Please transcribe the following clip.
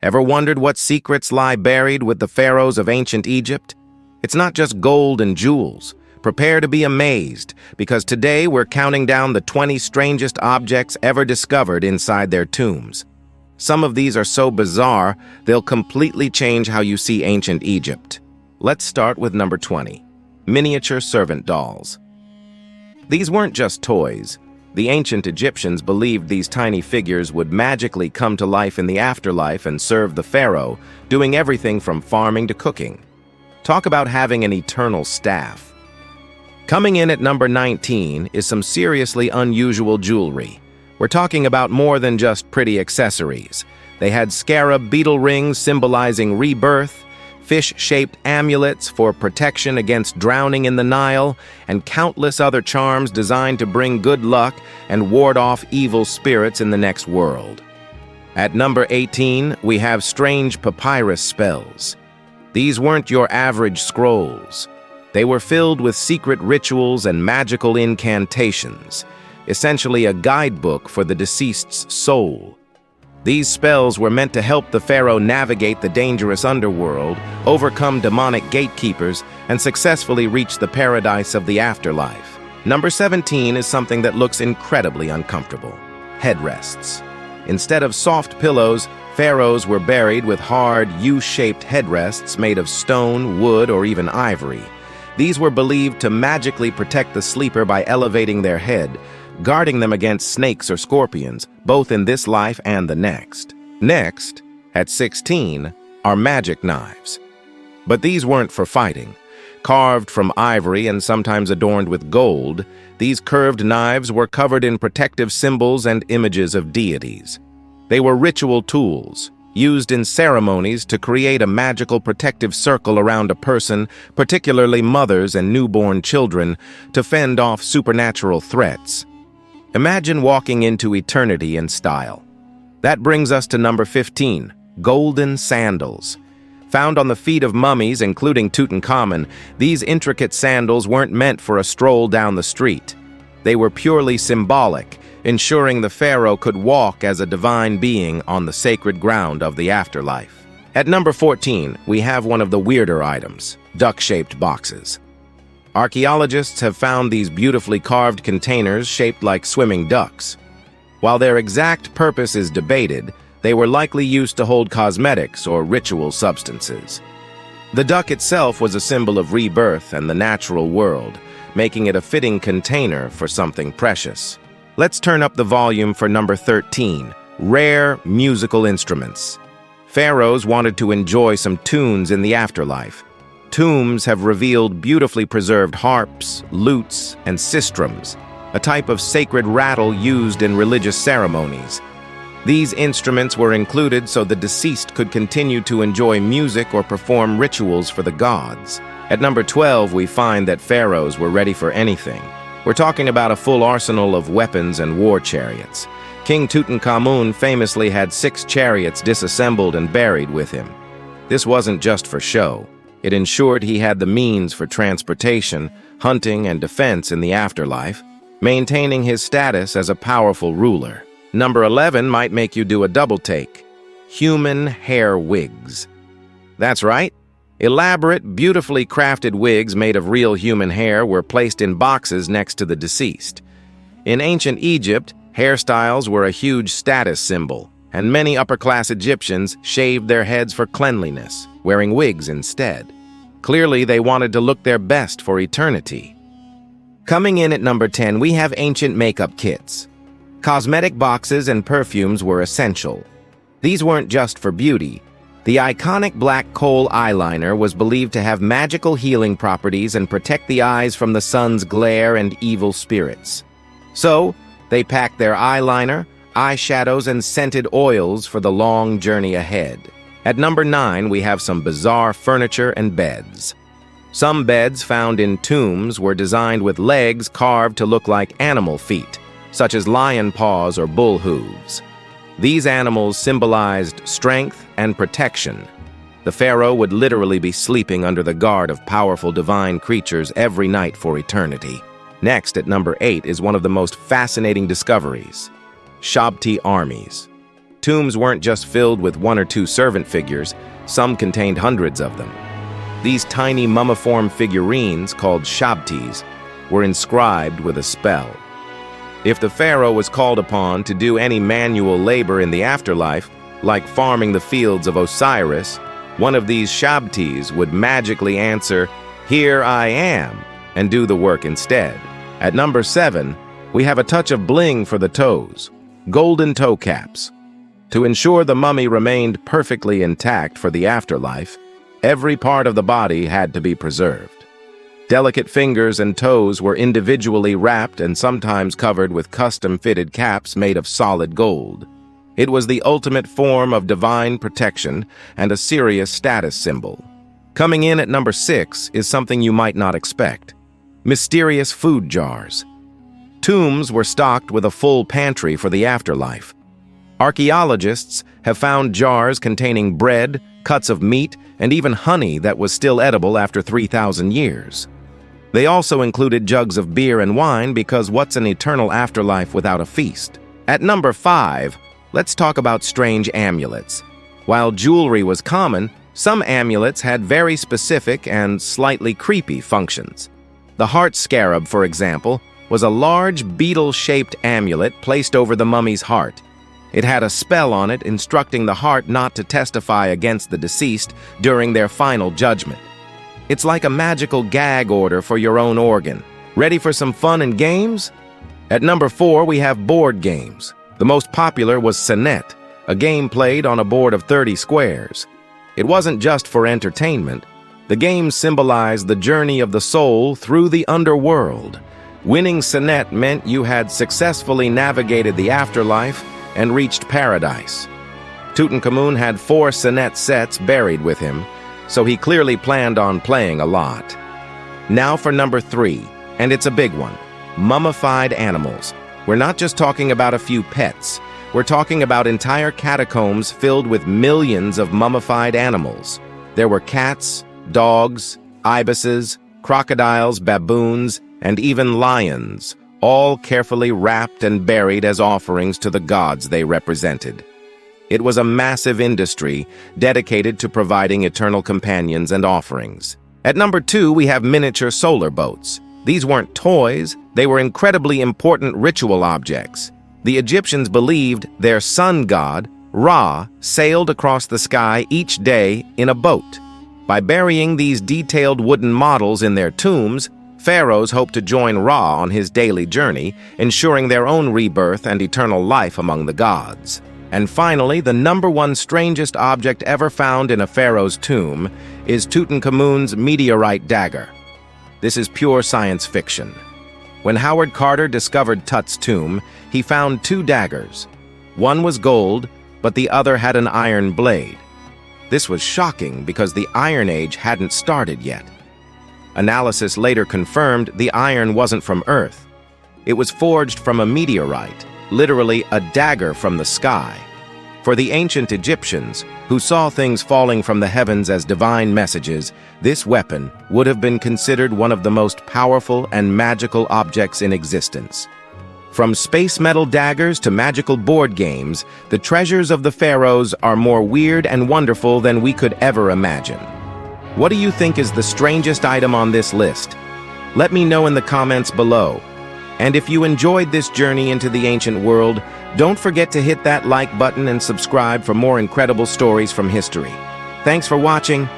Ever wondered what secrets lie buried with the pharaohs of ancient Egypt? It's not just gold and jewels. Prepare to be amazed, because today we're counting down the 20 strangest objects ever discovered inside their tombs. Some of these are so bizarre, they'll completely change how you see ancient Egypt. Let's start with number 20, miniature servant dolls. These weren't just toys. The ancient Egyptians believed these tiny figures would magically come to life in the afterlife and serve the pharaoh, doing everything from farming to cooking. Talk about having an eternal staff. Coming in at number 19 is some seriously unusual jewelry. We're talking about more than just pretty accessories. They had scarab beetle rings symbolizing rebirth, fish-shaped amulets for protection against drowning in the Nile, and countless other charms designed to bring good luck and ward off evil spirits in the next world. At number 18, we have strange papyrus spells. These weren't your average scrolls. They were filled with secret rituals and magical incantations, essentially a guidebook for the deceased's soul. These spells were meant to help the pharaoh navigate the dangerous underworld, overcome demonic gatekeepers, and successfully reach the paradise of the afterlife. Number 17 is something that looks incredibly uncomfortable: headrests. Instead of soft pillows, pharaohs were buried with hard, U-shaped headrests made of stone, wood, or even ivory. These were believed to magically protect the sleeper by elevating their head, guarding them against snakes or scorpions, both in this life and the next. Next, at 16, are magic knives. But these weren't for fighting. Carved from ivory and sometimes adorned with gold, these curved knives were covered in protective symbols and images of deities. They were ritual tools, used in ceremonies to create a magical protective circle around a person, particularly mothers and newborn children, to fend off supernatural threats. Imagine walking into eternity in style. That brings us to number 15, golden sandals. Found on the feet of mummies, including Tutankhamun, these intricate sandals weren't meant for a stroll down the street. They were purely symbolic, ensuring the pharaoh could walk as a divine being on the sacred ground of the afterlife. At number 14, we have one of the weirder items: duck-shaped boxes. Archaeologists have found these beautifully carved containers shaped like swimming ducks. While their exact purpose is debated, they were likely used to hold cosmetics or ritual substances. The duck itself was a symbol of rebirth and the natural world, making it a fitting container for something precious. Let's turn up the volume for number 13, rare musical instruments. Pharaohs wanted to enjoy some tunes in the afterlife. Tombs have revealed beautifully preserved harps, lutes, and sistrums, a type of sacred rattle used in religious ceremonies. These instruments were included so the deceased could continue to enjoy music or perform rituals for the gods. At number 12, we find that pharaohs were ready for anything. We're talking about a full arsenal of weapons and war chariots. King Tutankhamun famously had 6 chariots disassembled and buried with him. This wasn't just for show. It ensured he had the means for transportation, hunting, and defense in the afterlife, maintaining his status as a powerful ruler. Number 11 might make you do a double take: human hair wigs. That's right. Elaborate, beautifully crafted wigs made of real human hair were placed in boxes next to the deceased. In ancient Egypt, hairstyles were a huge status symbol, and many upper-class Egyptians shaved their heads for cleanliness, wearing wigs instead. Clearly, they wanted to look their best for eternity. Coming in at number 10, we have ancient makeup kits. Cosmetic boxes and perfumes were essential. These weren't just for beauty. The iconic black kohl eyeliner was believed to have magical healing properties and protect the eyes from the sun's glare and evil spirits. So, they packed their eyeliner, eyeshadows, and scented oils for the long journey ahead. At number 9, we have some bizarre furniture and beds. Some beds found in tombs were designed with legs carved to look like animal feet, such as lion paws or bull hooves. These animals symbolized strength and protection. The pharaoh would literally be sleeping under the guard of powerful divine creatures every night for eternity. Next, at number 8, is one of the most fascinating discoveries: Shabti armies. Tombs weren't just filled with one or two servant figures, some contained hundreds of them. These tiny mummiform figurines, called shabtis, were inscribed with a spell. If the pharaoh was called upon to do any manual labor in the afterlife, like farming the fields of Osiris, one of these shabtis would magically answer, "Here I am," and do the work instead. At number 7, we have a touch of bling for the toes, golden toe caps. To ensure the mummy remained perfectly intact for the afterlife, every part of the body had to be preserved. Delicate fingers and toes were individually wrapped and sometimes covered with custom-fitted caps made of solid gold. It was the ultimate form of divine protection and a serious status symbol. Coming in at number 6 is something you might not expect: mysterious food jars. Tombs were stocked with a full pantry for the afterlife. Archaeologists have found jars containing bread, cuts of meat, and even honey that was still edible after 3,000 years. They also included jugs of beer and wine because what's an eternal afterlife without a feast? At number 5, let's talk about strange amulets. While jewelry was common, some amulets had very specific and slightly creepy functions. The heart scarab, for example, was a large beetle-shaped amulet placed over the mummy's heart. It had a spell on it instructing the heart not to testify against the deceased during their final judgment. It's like a magical gag order for your own organ. Ready for some fun and games? At number 4, we have board games. The most popular was Senet, a game played on a board of 30 squares. It wasn't just for entertainment. The game symbolized the journey of the soul through the underworld. Winning Senet meant you had successfully navigated the afterlife and reached paradise. Tutankhamun had 4 Senet sets buried with him, so he clearly planned on playing a lot. Now for number 3, and it's a big one: mummified animals. We're not just talking about a few pets. We're talking about entire catacombs filled with millions of mummified animals. There were cats, dogs, ibises, crocodiles, baboons, and even lions, all carefully wrapped and buried as offerings to the gods they represented. It was a massive industry dedicated to providing eternal companions and offerings. At number 2, we have miniature solar boats. These weren't toys, they were incredibly important ritual objects. The Egyptians believed their sun god, Ra, sailed across the sky each day in a boat. By burying these detailed wooden models in their tombs, pharaohs hoped to join Ra on his daily journey, ensuring their own rebirth and eternal life among the gods. And finally, the number 1 strangest object ever found in a pharaoh's tomb is Tutankhamun's meteorite dagger. This is pure science fiction. When Howard Carter discovered Tut's tomb, he found 2 daggers. One was gold, but the other had an iron blade. This was shocking because the Iron Age hadn't started yet. Analysis later confirmed the iron wasn't from Earth. It was forged from a meteorite, literally a dagger from the sky. For the ancient Egyptians, who saw things falling from the heavens as divine messages, this weapon would have been considered one of the most powerful and magical objects in existence. From space metal daggers to magical board games, the treasures of the pharaohs are more weird and wonderful than we could ever imagine. What do you think is the strangest item on this list? Let me know in the comments below. And if you enjoyed this journey into the ancient world, don't forget to hit that like button and subscribe for more incredible stories from history. Thanks for watching.